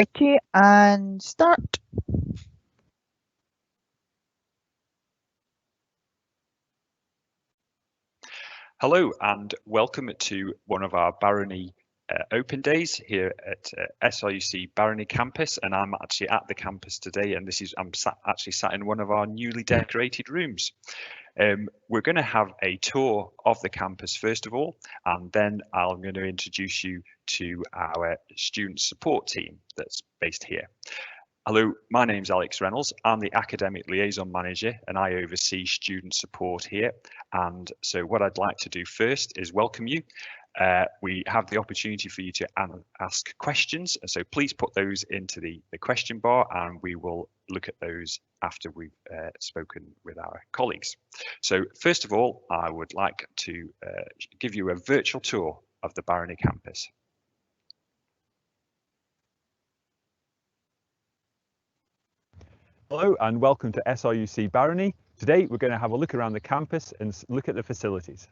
ready and start. Hello and welcome to one of our Barony open days here at SRUC Barony Campus, and I'm actually at the campus today, and I'm actually sat in one of our newly decorated rooms. We're going to have a tour of the campus first of all, and then I'm going to introduce you to our student support team that's based here. Hello, my name's Alex Reynolds. I'm the Academic Liaison Manager and I oversee student support here. And so what I'd like to do first is welcome you. We have the opportunity for you to ask questions, so please put those into the question bar and we will look at those after we've spoken with our colleagues. So first of all, I would like to give you a virtual tour of the Barony Campus. Hello and welcome to SRUC Barony. Today we're going to have a look around the campus and look at the facilities.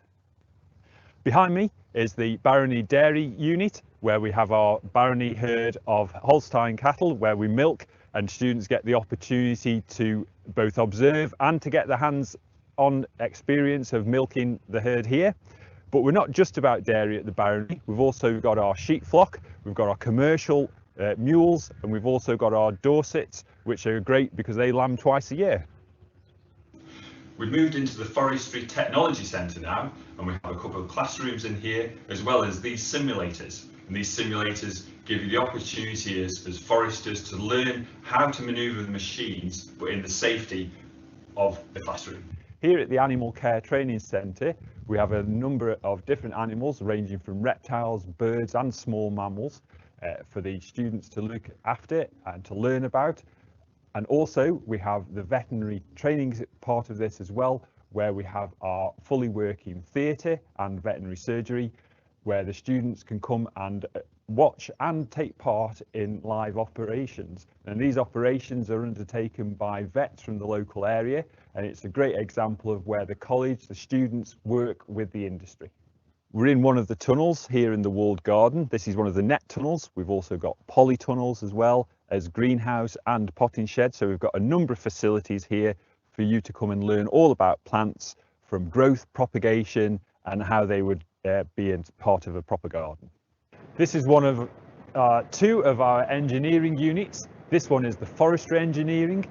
Behind me is the Barony Dairy Unit, where we have our Barony herd of Holstein cattle, where we milk, and students get the opportunity to both observe and to get their hands-on experience of milking the herd here. But we're not just about dairy at the Barony. We've also got our sheep flock, we've got our commercial mules, and we've also got our Dorsets, which are great because they lamb twice a year. We've moved into the Forestry Technology Centre now, and we have a couple of classrooms in here, as well as these simulators. And these simulators give you the opportunity as foresters to learn how to manoeuvre the machines, but in the safety of the classroom. Here at the Animal Care Training Centre, we have a number of different animals ranging from reptiles, birds and small mammals for the students to look after and to learn about. And also we have the veterinary training part of this as well, where we have our fully working theatre and veterinary surgery, where the students can come and watch and take part in live operations. And these operations are undertaken by vets from the local area, and it's a great example of where the college, the students work with the industry. We're in one of the tunnels here in the walled garden. This is one of the net tunnels. We've also got polytunnels as well as greenhouse and potting shed. So we've got a number of facilities here for you to come and learn all about plants, from growth, propagation, and how they would be in part of a proper garden. This is one of two of our engineering units. This one is the forestry engineering,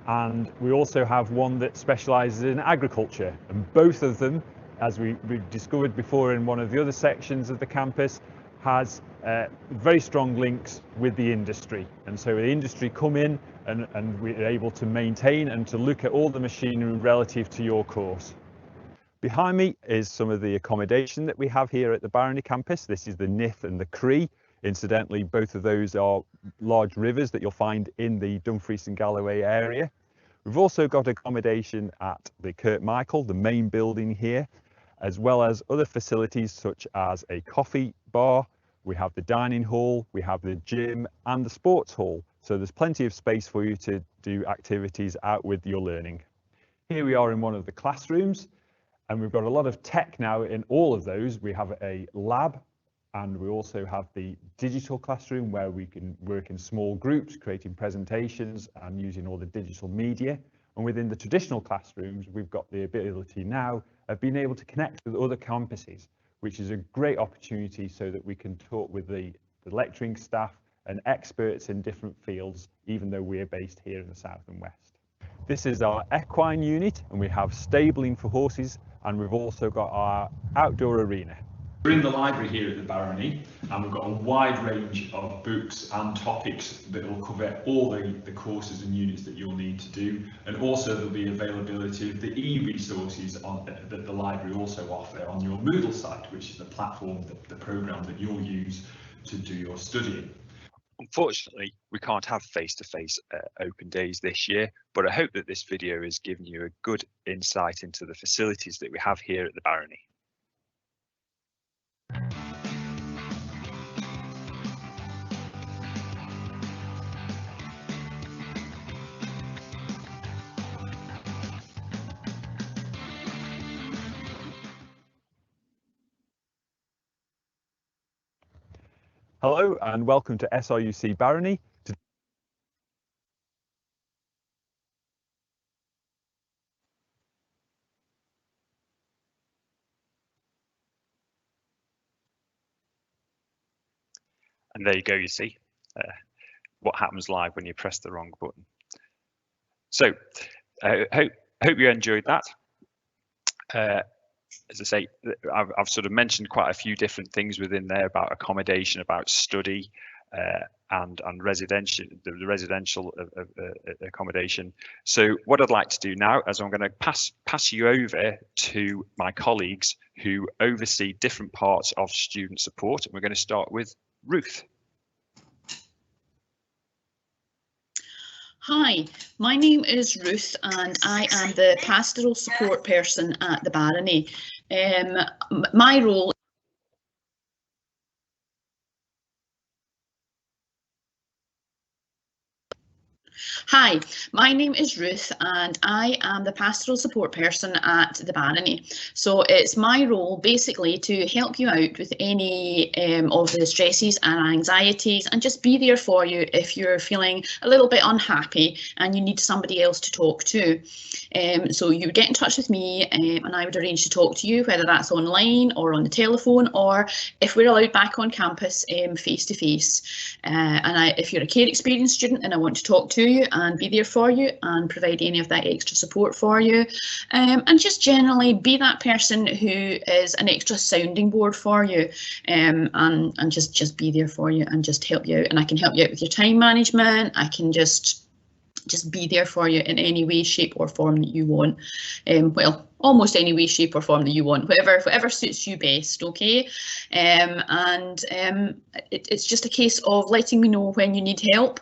and we also have one that specialises in agriculture, and both of them, as we discovered before in one of the other sections of the campus, has very strong links with the industry. And so the industry come in and we're able to maintain and to look at all the machinery relative to your course. Behind me is some of the accommodation that we have here at the Barony Campus. This is the Nith and the Cree. Incidentally, both of those are large rivers that you'll find in the Dumfries and Galloway area. We've also got accommodation at the Kirk Michael, the main building here, as well as other facilities such as a coffee bar. We have the dining hall, we have the gym and the sports hall. So there's plenty of space for you to do activities out with your learning. Here we are in one of the classrooms, and we've got a lot of tech now in all of those. We have a lab, and we also have the digital classroom where we can work in small groups, creating presentations and using all the digital media. And within the traditional classrooms, we've got the ability now of being able to connect with other campuses, which is a great opportunity so that we can talk with the lecturing staff and experts in different fields, even though we're based here in the south and west. This is our equine unit, and we have stabling for horses, and we've also got our outdoor arena. We're in the library here at the Barony, and we've got a wide range of books and topics that will cover all the courses and units that you'll need to do, and also there'll be availability of the e-resources that the library also offer on your Moodle site, which is the platform, the programme that you'll use to do your studying. Unfortunately, we can't have face-to-face open days this year, but I hope that this video has given you a good insight into the facilities that we have here at the Barony. Hello and welcome to SRUC Barony. And there you go, you see what happens live when you press the wrong button. So hope you enjoyed that. As I say, I've sort of mentioned quite a few different things within there about accommodation, about study, and residential, the residential accommodation. So what I'd like to do now is I'm going to pass you over to my colleagues who oversee different parts of student support. And we're going to start with Ruth. Hi, my name is Ruth and I am the pastoral support person at the Barony. My role Hi, my name is Ruth and I am the pastoral support person at the Barony. So it's my role basically to help you out with any of the stresses and anxieties and just be there for you if you're feeling a little bit unhappy and you need somebody else to talk to. So you would get in touch with me and I would arrange to talk to you, whether that's online or on the telephone, or if we're allowed back on campus face to face. If you're a care experience student and I want to talk to you and be there for you and provide any of that extra support for you, and just generally be that person who is an extra sounding board for you, and just be there for you and just help you out. And I can help you out with your time management. I can just be there for you in any way, shape or form that you want. Well, almost any way, shape or form that you want, whatever suits you best, okay? It's just a case of letting me know when you need help.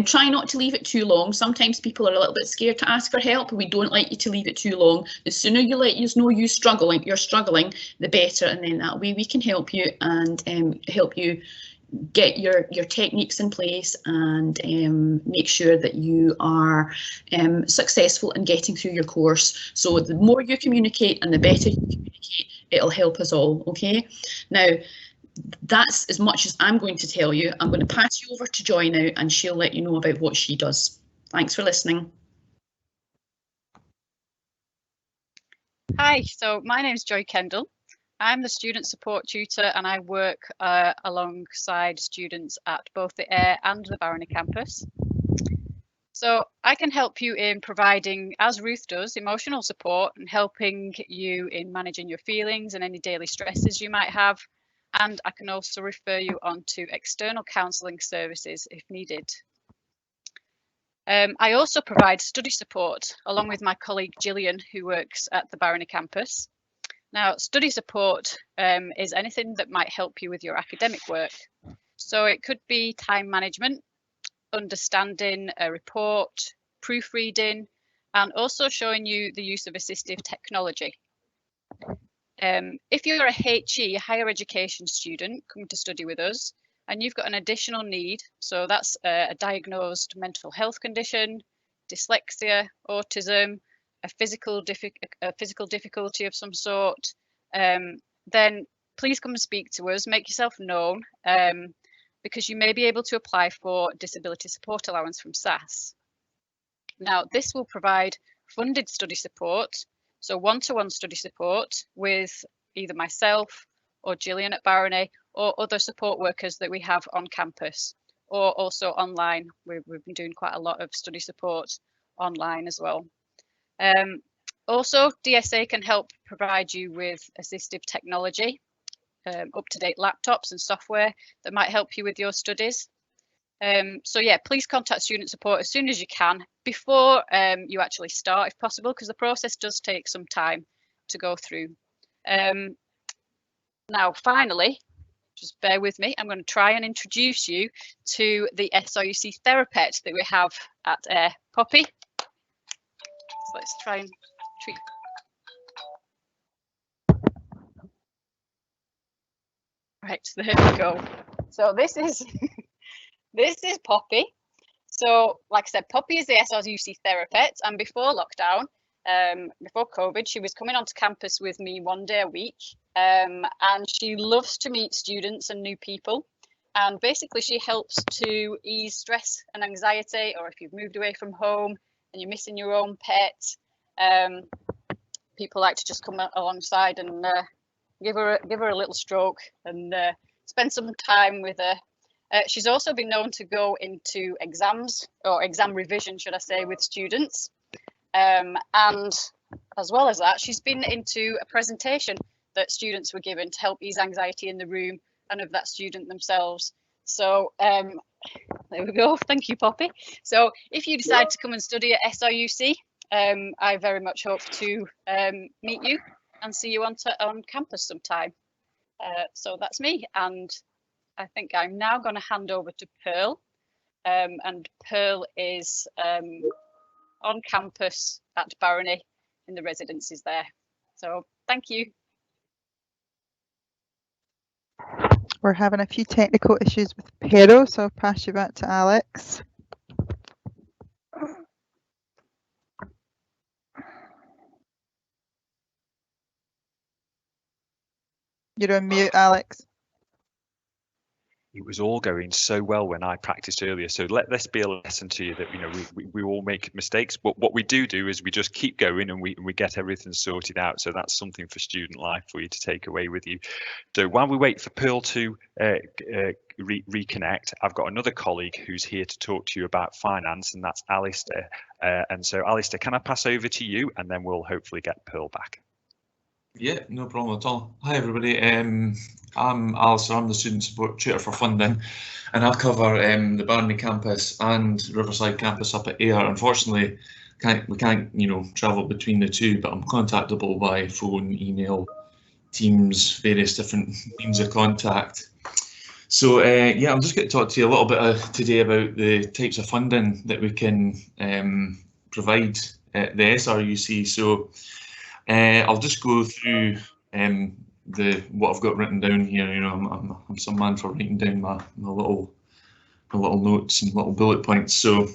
Try not to leave it too long. Sometimes people are a little bit scared to ask for help. We don't like you to leave it too long. The sooner you let us know you're struggling, the better, and then that way we can help you and help you get your techniques in place and make sure that you are successful in getting through your course. So the more you communicate and the better you communicate, it'll help us all, okay? Now, that's as much as I'm going to tell you. I'm going to pass you over to Joy now and she'll let you know about what she does. Thanks for listening. Hi, so my name is Joy Kendall. I'm the student support tutor and I work alongside students at both the Ayr and the Barony Campus. So I can help you in providing, as Ruth does, emotional support and helping you in managing your feelings and any daily stresses you might have. And I can also refer you on to external counselling services if needed. I also provide study support along with my colleague Gillian, who works at the Barony Campus. Now, study support is anything that might help you with your academic work. So it could be time management, understanding a report, proofreading, and also showing you the use of assistive technology. If you're a HE, a higher education student, coming to study with us, and you've got an additional need, so that's a diagnosed mental health condition, dyslexia, autism, a physical difficulty of some sort, then please come and speak to us, make yourself known, because you may be able to apply for disability support allowance from SAS. Now, this will provide funded study support, so one-to-one study support with either myself or Gillian at Barony or other support workers that we have on campus, or also online. We've been doing quite a lot of study support online as well. Also, DSA can help provide you with assistive technology, up-to-date laptops and software that might help you with your studies. So yeah, please contact student support as soon as you can, before you actually start if possible, because the process does take some time to go through. Now, finally, just bear with me, I'm going to try and introduce you to the SIUC therapist that we have at Ayr. Poppy. So let's try and treat. Right, there we go. So this is this is Poppy. So like I said, Poppy is the SIUC therapist, and before lockdown, before COVID, she was coming onto campus with me one day a week, and she loves to meet students and new people. And basically she helps to ease stress and anxiety, or if you've moved away from home and you're missing your own pet, people like to just come alongside and give her a little stroke and spend some time with her. She's also been known to go into exams, or exam revision, should I say, with students. And as well as that, she's been into a presentation that students were given to help ease anxiety in the room and of that student themselves. So there we go. Thank you, Poppy. So if you decide to come and study at SRUC, I very much hope to meet you and see you on campus sometime. So that's me, and I think I'm now going to hand over to Pearl, and Pearl is on campus at Barony in the residences there. So thank you. We're having a few technical issues with Pero, so I'll pass you back to Alex. You're on mute, Alex. It was all going so well when I practiced earlier. So let this be a lesson to you that we all make mistakes, but what we do is we just keep going and we get everything sorted out. So that's something for student life for you to take away with you. So while we wait for Pearl to reconnect, I've got another colleague who's here to talk to you about finance, and that's Alistair. And so Alistair, can I pass over to you, and then we'll hopefully get Pearl back. Yeah, no problem at all. Hi everybody, I'm Alistair, I'm the Student Support Tutor for Funding, and I'll cover the Barony Campus and Riverside Campus up at Ayr. Unfortunately, we can't travel between the two, but I'm contactable by phone, email, Teams, various different means of contact. So yeah, I'm just going to talk to you a little bit today about the types of funding that we can provide at the SRUC. So I'll just go through what I've got written down here. I'm some man for writing down my little notes and little bullet points. So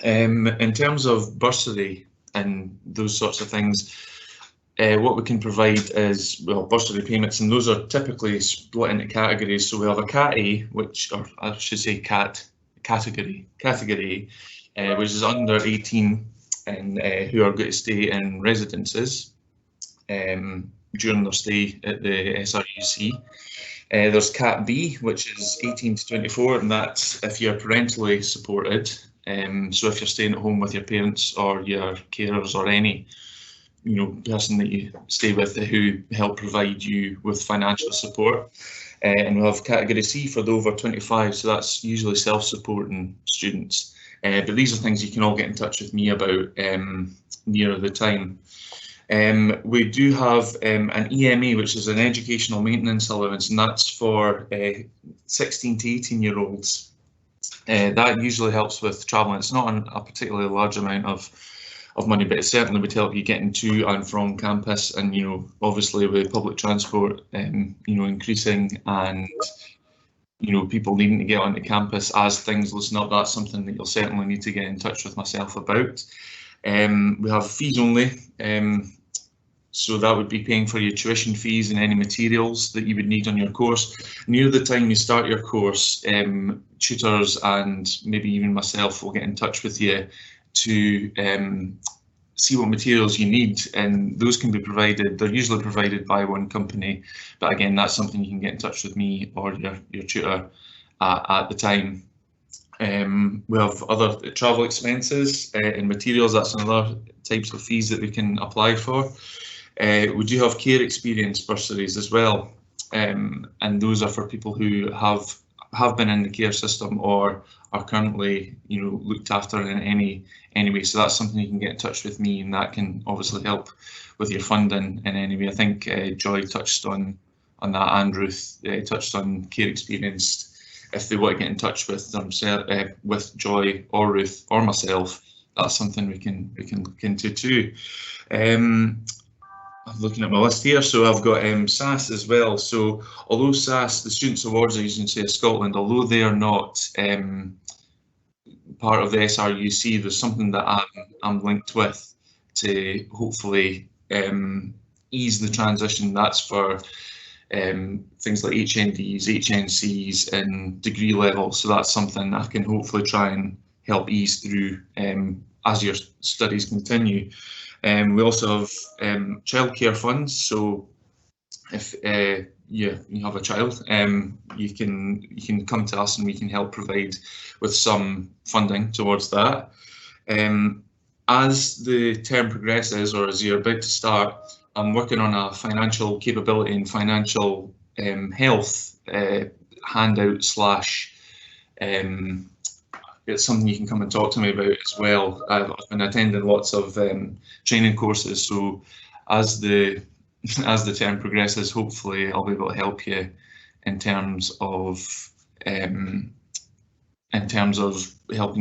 in terms of bursary and those sorts of things, what we can provide is, bursary payments, and those are typically split into categories. So we have a Cat A, which, or I should say category A, which is under 18 and who are going to stay in residences during their stay at the SRUC. There's Cat B, which is 18 to 24, and that's if you're parentally supported. So if you're staying at home with your parents or your carers or any person that you stay with who help provide you with financial support. And we'll have Category C for the over 25, so that's usually self-supporting students. But these are things you can all get in touch with me about near the time. We do have an EMA, which is an educational maintenance allowance, and that's for 16 to 18-year-olds. That usually helps with travelling. It's not a particularly large amount of money, but it certainly would help you getting to and from campus. And obviously with public transport, increasing and people needing to get onto campus as things loosen up, that's something that you'll certainly need to get in touch with myself about. We have fees only, so that would be paying for your tuition fees and any materials that you would need on your course. Near the time you start your course, tutors and maybe even myself will get in touch with you to see what materials you need, and those can be provided. They're usually provided by one company, but again, that's something you can get in touch with me or your tutor at the time. We have other travel expenses and materials. That's another types of fees that we can apply for. We do have care experience bursaries as well, and those are for people who have been in the care system or are currently looked after in any way. So that's something you can get in touch with me, and that can obviously help with your funding in any way. I think Joy touched on that, and Ruth touched on care experience. If they want to get in touch with themselves, with Joy or Ruth or myself, that's something we can look into too. I'm looking at my list here, so I've got SAS as well. So although SAS, the Students' Awards Agency of Scotland, although they are not part of the SRUC, there's something that I'm linked with to hopefully ease the transition. That's for things like HNDs, HNCs and degree level. So that's something I can hopefully try and help ease through as your studies continue. We also have childcare funds. So if you have a child, you can come to us and we can help provide with some funding towards that. As the term progresses, or as you're about to start, I'm working on a financial capability and financial health handout slash. It's something you can come and talk to me about as well. I've been attending lots of training courses, so as the term progresses, hopefully I'll be able to help you in terms of helping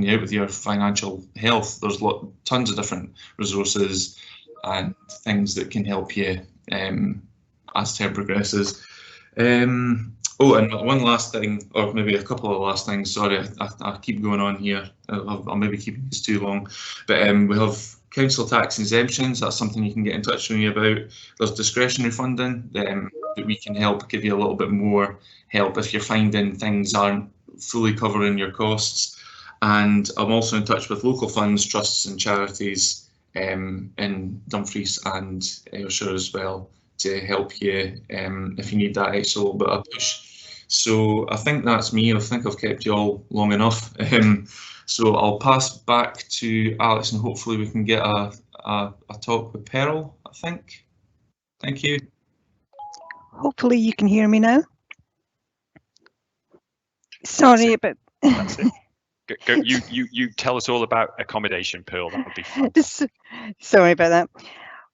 you out with your financial health. There's tons of different resources and things that can help you as term progresses. Oh, and one last thing, or maybe a couple of last things. Sorry, I keep going on here. I'll maybe keep this too long. But we have council tax exemptions. That's something you can get in touch with me about. There's discretionary funding that we can help give you a little bit more help if you're finding things aren't fully covering your costs. And I'm also in touch with local funds, trusts and charities in Dumfries and Ayrshire as well, to help you if you need that extra little bit of push. So I think that's me. I think I've kept you all long enough. So I'll pass back to Alex and hopefully we can get a talk with Pearl, I think. Thank you. Hopefully you can hear me now. Sorry about... That's it. Go, you tell us all about accommodation, Pearl. That would be fun. Sorry about that.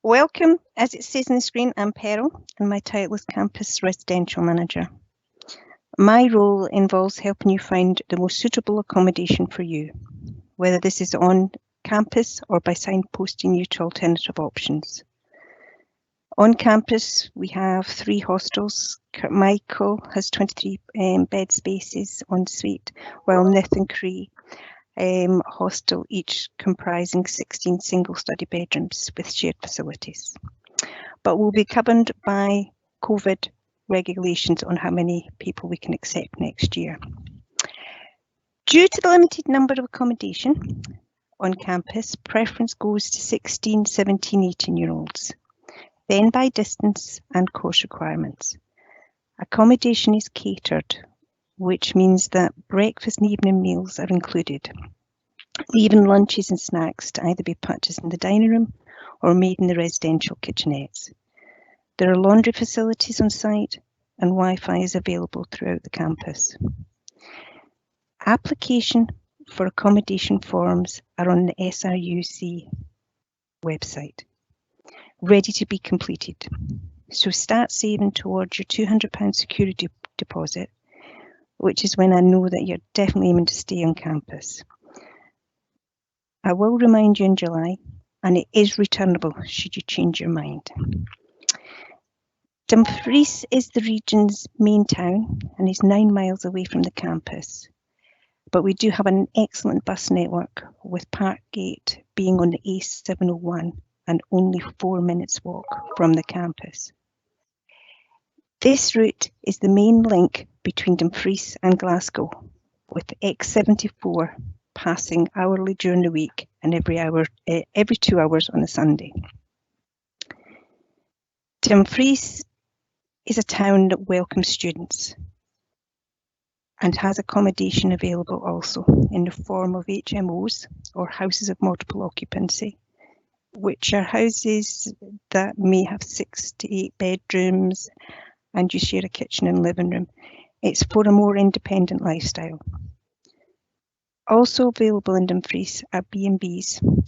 Welcome. As it says on the screen, I'm Pearl and my title is Campus Residential Manager. My role involves helping you find the most suitable accommodation for you, whether this is on campus or by signposting you to alternative options. On campus, we have 3 hostels. Michael has 23 bed spaces en suite, while Nith and Cree hostel, each comprising 16 single study bedrooms with shared facilities. But we'll be governed by COVID regulations on how many people we can accept next year. Due to the limited number of accommodation on campus, preference goes to 16, 17, 18-year-olds. Then by distance and course requirements. Accommodation is catered, which means that breakfast and evening meals are included, leaving lunches and snacks to either be purchased in the dining room or made in the residential kitchenettes. There are laundry facilities on site and Wi-Fi is available throughout the campus. Application for accommodation forms are on the SRUC website, ready to be completed. So start saving towards your £200 security deposit, which is when I know that you're definitely aiming to stay on campus. I will remind you in July, and it is returnable should you change your mind. Dumfries is the region's main town and is 9 miles away from the campus. But we do have an excellent bus network, with Parkgate being on the A701 and only 4 minutes walk from the campus. This route is the main link between Dumfries and Glasgow, with X74 passing hourly during the week and every 2 hours on a Sunday. Dumfries is a town that welcomes students and has accommodation available also in the form of HMOs, or houses of multiple occupancy, which are houses that may have 6 to 8 bedrooms and you share a kitchen and living room. It's for a more independent lifestyle. Also available in Dumfries are B&Bs,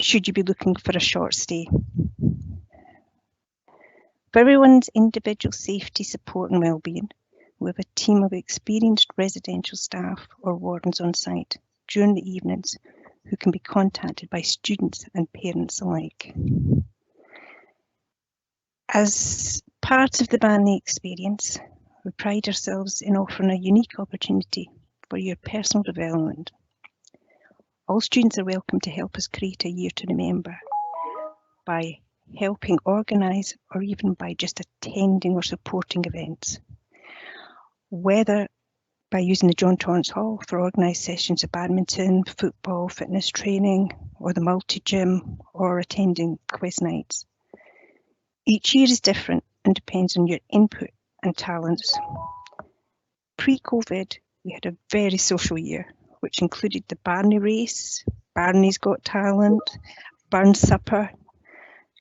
should you be looking for a short stay. For everyone's individual safety, support and well-being, we have a team of experienced residential staff or wardens on site during the evenings who can be contacted by students and parents alike. As part of the Barony experience, we pride ourselves in offering a unique opportunity for your personal development. All students are welcome to help us create a year to remember by helping organise or even by just attending or supporting events, whether by using the John Torrance Hall for organised sessions of badminton, football, fitness training, or the multi-gym, or attending quiz nights. Each year is different and depends on your input and talents. Pre-COVID, we had a very social year, which included the Barony race, Barony's Got Talent, Burn Supper,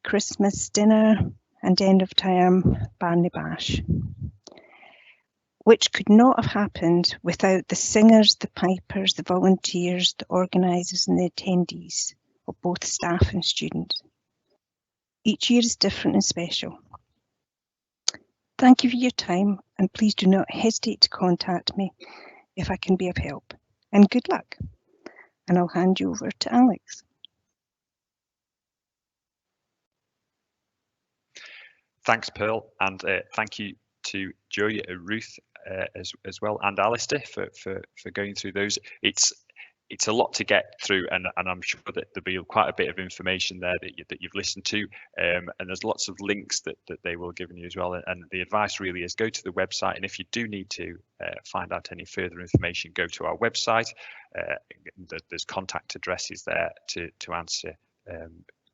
Christmas dinner, and end of term Barony Bash, which could not have happened without the singers, the pipers, the volunteers, the organisers and the attendees of both staff and students. Each year is different and special. Thank you for your time, and please do not hesitate to contact me if I can be of help. And good luck. And I'll hand you over to Alex. Thanks, Pearl, and thank you to Joy, Ruth as well, and Alistair for going through those. It's a lot to get through, and I'm sure that there'll be quite a bit of information there that you've listened to, and there's lots of links that they will give you as well. And the advice really is go to the website, and if you do need to find out any further information, go to our website. There's contact addresses there to answer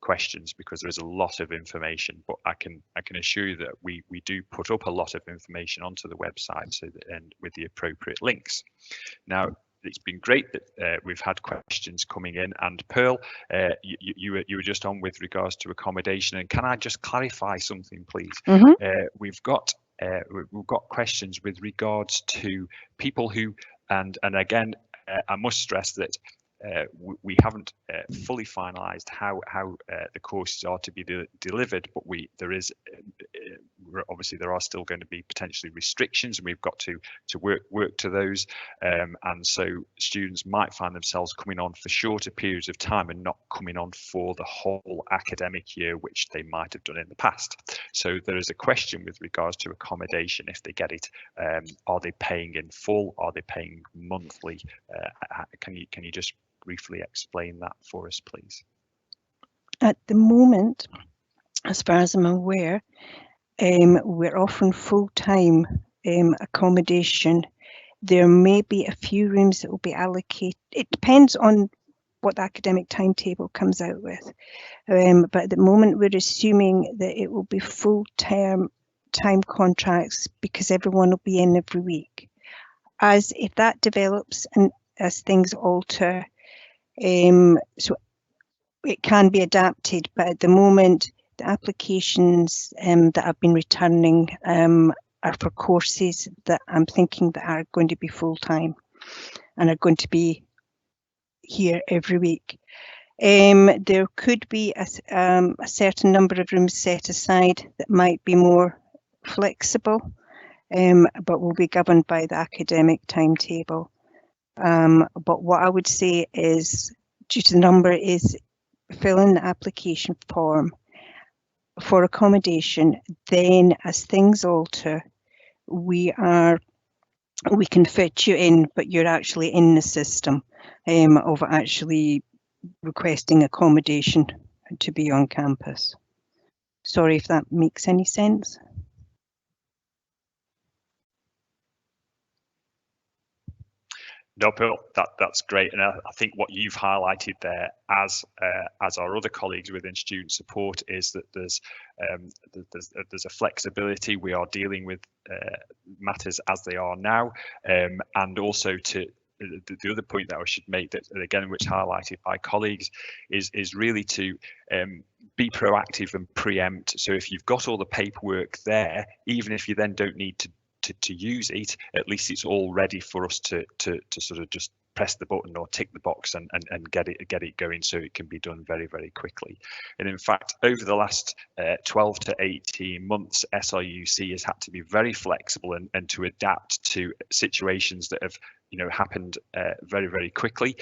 questions, because there is a lot of information, but I can assure you that we do put up a lot of information onto the website, so that, and with the appropriate links. Now, it's been great that we've had questions coming in, and Pearl, you were just on with regards to accommodation, and can I just clarify something, please? We've got questions with regards to people who, and again, I must stress that we haven't fully finalised how the courses are to be delivered, but obviously there are still going to be potentially restrictions, and we've got to work to those, and so students might find themselves coming on for shorter periods of time and not coming on for the whole academic year, which they might have done in the past. So there is a question with regards to accommodation. If they get it, are they paying in full? Are they paying monthly? Can you just briefly explain that for us, please? At the moment, as far as I'm aware, we're offering full-time accommodation. There may be a few rooms that will be allocated. It depends on what the academic timetable comes out with. But at the moment, we're assuming that it will be full-time contracts, because everyone will be in every week. As if that develops and as things alter, so it can be adapted, but at the moment the applications that I've been returning are for courses that I'm thinking that are going to be full-time and are going to be here every week. There could be a certain number of rooms set aside that might be more flexible, but will be governed by the academic timetable. But what I would say is, due to the number, is fill in the application form for accommodation. Then as things alter, we can fit you in, but you're actually in the system of actually requesting accommodation to be on campus. Sorry if that makes any sense. No, Pearl, that's great, and I think what you've highlighted there, as our other colleagues within student support, is that there's a flexibility. We are dealing with matters as they are now, and also to the other point that I should make, that again, which highlighted by colleagues, is really to be proactive and preempt. So if you've got all the paperwork there, even if you then don't need to use it, at least it's all ready for us to sort of just press the button or tick the box and get it going, so it can be done very, very quickly. And in fact, over the last 12 to 18 months, SRUC has had to be very flexible and to adapt to situations that have happened very, very quickly,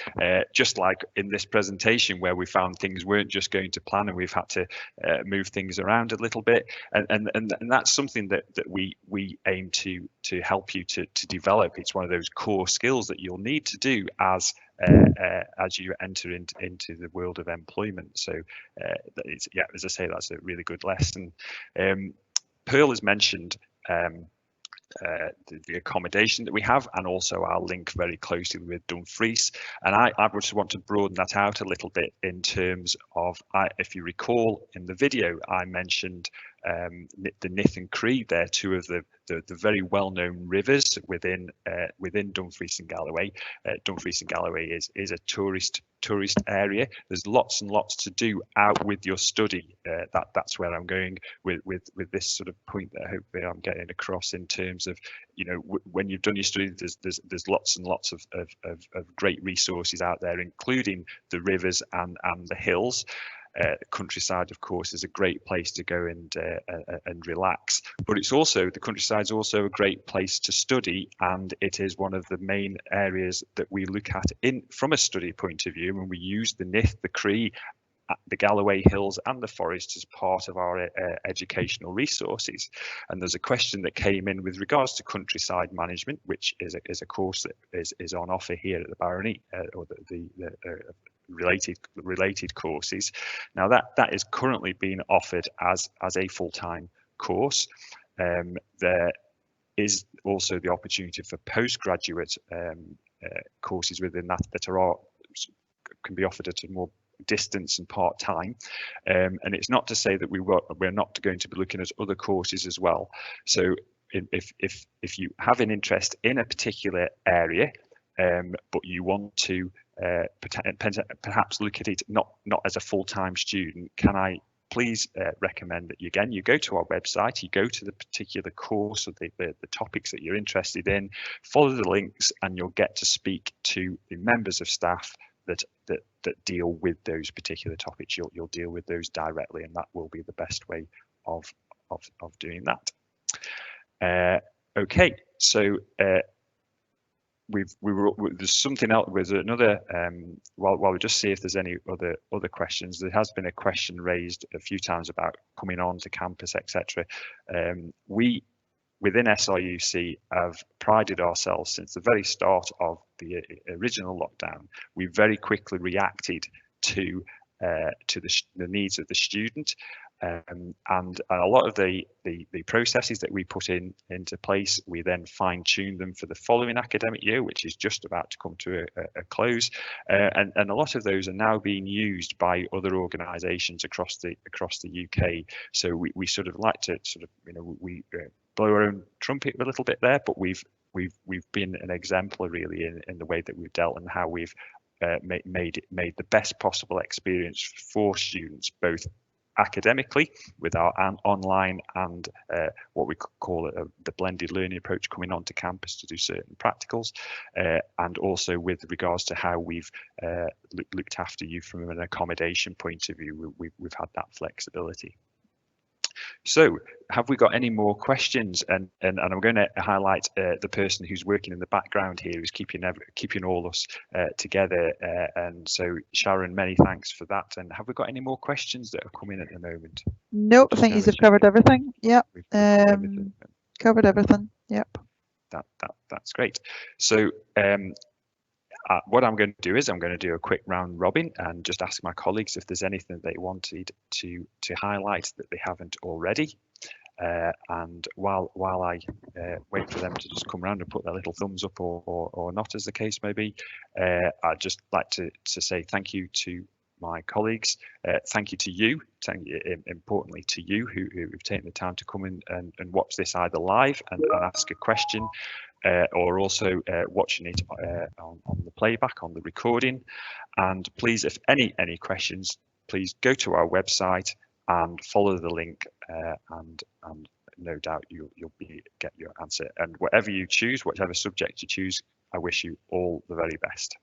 just like in this presentation, where we found things weren't just going to plan, and we've had to move things around a little bit, and that's something that we aim to help you to develop. It's one of those core skills that you'll need to do as you enter into the world of employment. So yeah, as I say, that's a really good lesson. Pearl has mentioned the accommodation that we have, and also our link very closely with Dumfries. And I just want to broaden that out a little bit in terms of, if you recall in the video, I mentioned the Nith and Cree. They're two of the very well-known rivers within Dumfries and Galloway. Dumfries and Galloway is a tourist area. There's lots and lots to do out with your study. That's where I'm going with this sort of point that hopefully I'm getting across, in terms of, you know, when you've done your study, there's lots and lots of great resources out there, including the rivers and the hills. Countryside, of course, is a great place to go and relax, but it's also, the countryside is also a great place to study, and it is one of the main areas that we look at from a study point of view when we use the Nith, the Cree, the Galloway Hills and the Forest as part of our educational resources. And there's a question that came in with regards to countryside management, which is a course that is on offer here at the Barony, or the related courses. Now that is currently being offered as a full-time course. There is also the opportunity for postgraduate courses within that can be offered at a more distance and part-time, and it's not to say that we're not going to be looking at other courses as well. So if you have an interest in a particular area, but you want to perhaps look at it not as a full-time student, can I please recommend that you go to our website, you go to the particular course or the topics that you're interested in, follow the links, and you'll get to speak to the members of staff that deal with those particular topics. You'll deal with those directly, and that will be the best way of doing that. Okay, so there's something else. There's another. While we just see if there's any other questions. There has been a question raised a few times about coming on to campus, etc. We within SRUC have prided ourselves since the very start of the original lockdown. We very quickly reacted to the needs of the student, and a lot of the processes that we put into place, we then fine-tuned them for the following academic year, which is just about to come to a close, and a lot of those are now being used by other organisations across the UK. So we sort of like to we blow our own trumpet a little bit there, but we've been an exemplar really in the way that we've dealt and how we've made the best possible experience for students, both academically with our online and what we call the blended learning approach, coming onto campus to do certain practicals, and also with regards to how we've looked after you from an accommodation point of view. We've had that flexibility. So have we got any more questions? And I'm going to highlight the person who's working in the background here, who's keeping all us together. And so Sharon, many thanks for that. And have we got any more questions that are coming at the moment? Nope, I think you've covered everything. Yep, covered everything. Yep. That's great. So what I'm going to do is I'm going to do a quick round robin and just ask my colleagues if there's anything they wanted to highlight that they haven't already. And while I wait for them to just come around and put their little thumbs up or not, as the case may be, I'd just like to say thank you to my colleagues. Thank you to you, importantly to you who've taken the time to come in and watch this either live and ask a question, or also watching it on the playback, on the recording. And please, if any questions, please go to our website and follow the link, and no doubt you'll get your answer. And whatever you choose, whatever subject you choose, I wish you all the very best.